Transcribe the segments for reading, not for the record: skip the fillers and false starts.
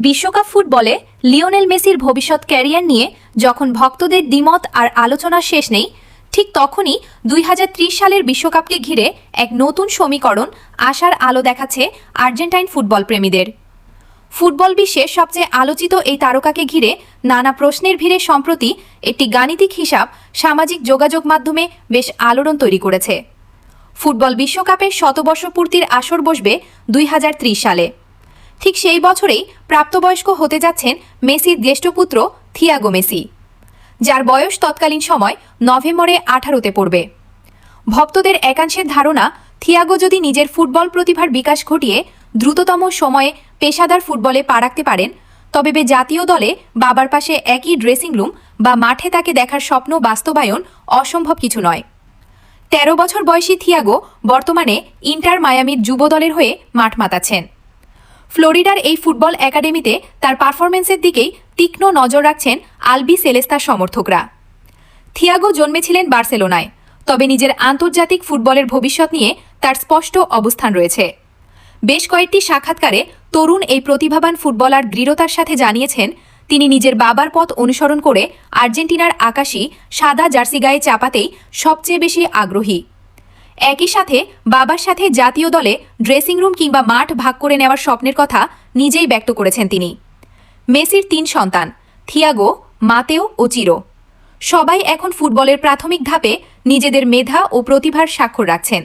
বিশ্বকাপ ফুটবলে লিওনেল মেসির ভবিষ্যৎ ক্যারিয়ার নিয়ে যখন ভক্তদের দ্বিমত আর আলোচনার শেষ নেই, ঠিক তখনই 2030 সালের বিশ্বকাপকে ঘিরে এক নতুন সমীকরণ আশার আলো দেখাচ্ছে আর্জেন্টাইন ফুটবল প্রেমীদের। ফুটবল বিশ্বের সবচেয়ে আলোচিত এই তারকাকে ঘিরে নানা প্রশ্নের ভিড়ে সম্প্রতি একটি গাণিতিক হিসাব সামাজিক যোগাযোগ মাধ্যমে বেশ আলোড়ন তৈরি করেছে। ফুটবল বিশ্বকাপের শতবর্ষ পূর্তির আসর বসবে 2030 সালে। ঠিক সেই বছরেই প্রাপ্তবয়স্ক হতে যাচ্ছেন মেসির জ্যেষ্ঠ পুত্র থিয়াগো মেসি, যার বয়স তৎকালীন সময় নভেম্বরে 18তে পড়বে। ভক্তদের একাংশের ধারণা, থিয়াগো যদি নিজের ফুটবল প্রতিভার বিকাশ ঘটিয়ে দ্রুততম সময়ে পেশাদার ফুটবলে পা রাখতে পারেন, তবে জাতীয় দলে বাবার পাশে একই ড্রেসিং রুম বা মাঠে তাকে দেখার স্বপ্ন বাস্তবায়ন অসম্ভব কিছু নয়। 13 বছর বয়সী থিয়াগো বর্তমানে ইন্টার মায়ামির যুব দলের হয়ে মাঠ মাতাচ্ছেন। ফ্লোরিডার এই ফুটবল একাডেমিতে তার পারফরমেন্সের দিকেই তীক্ষ্ণ নজর রাখছেন আলবি সেলেস্তার সমর্থকরা। থিয়াগো জন্মেছিলেন বার্সেলোনায়, তবে নিজের আন্তর্জাতিক ফুটবলের ভবিষ্যৎ নিয়ে তার স্পষ্ট অবস্থান রয়েছে। বেশ কয়েকটি সাক্ষাৎকারে তরুণ এই প্রতিভাবান ফুটবলার দৃঢ়তার সাথে জানিয়েছেন, তিনি নিজের বাবার পথ অনুসরণ করে আর্জেন্টিনার আকাশী সাদা জার্সি গায়ে চাপাতেই সবচেয়ে বেশি আগ্রহী। একই সাথে বাবার সাথে জাতীয় দলে ড্রেসিং রুম কিংবা মাঠ ভাগ করে নেওয়ার স্বপ্নের কথা নিজেই ব্যক্ত করেছেন তিনি। মেসির 3 সন্তান থিয়াগো, মাতেও ও চিরো, সবাই এখন ফুটবলের প্রাথমিক ধাপে নিজেদের মেধা ও প্রতিভার স্বাক্ষর রাখছেন।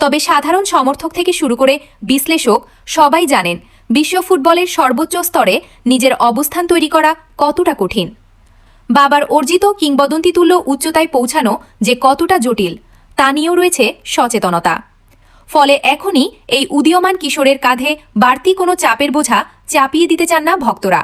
তবে সাধারণ সমর্থক থেকে শুরু করে বিশ্লেষক সবাই জানেন, বিশ্ব ফুটবলের সর্বোচ্চ স্তরে নিজের অবস্থান তৈরি করা কতটা কঠিন। বাবার অর্জিত কিংবদন্তিতুল্য উচ্চতায় পৌঁছানো যে কতটা জটিল, তা নিয়েও রয়েছে সচেতনতা। ফলে এখনই এই উদীয়মান কিশোরের কাঁধে বাড়তি কোনো চাপের বোঝা চাপিয়ে দিতে চান না ভক্তরা।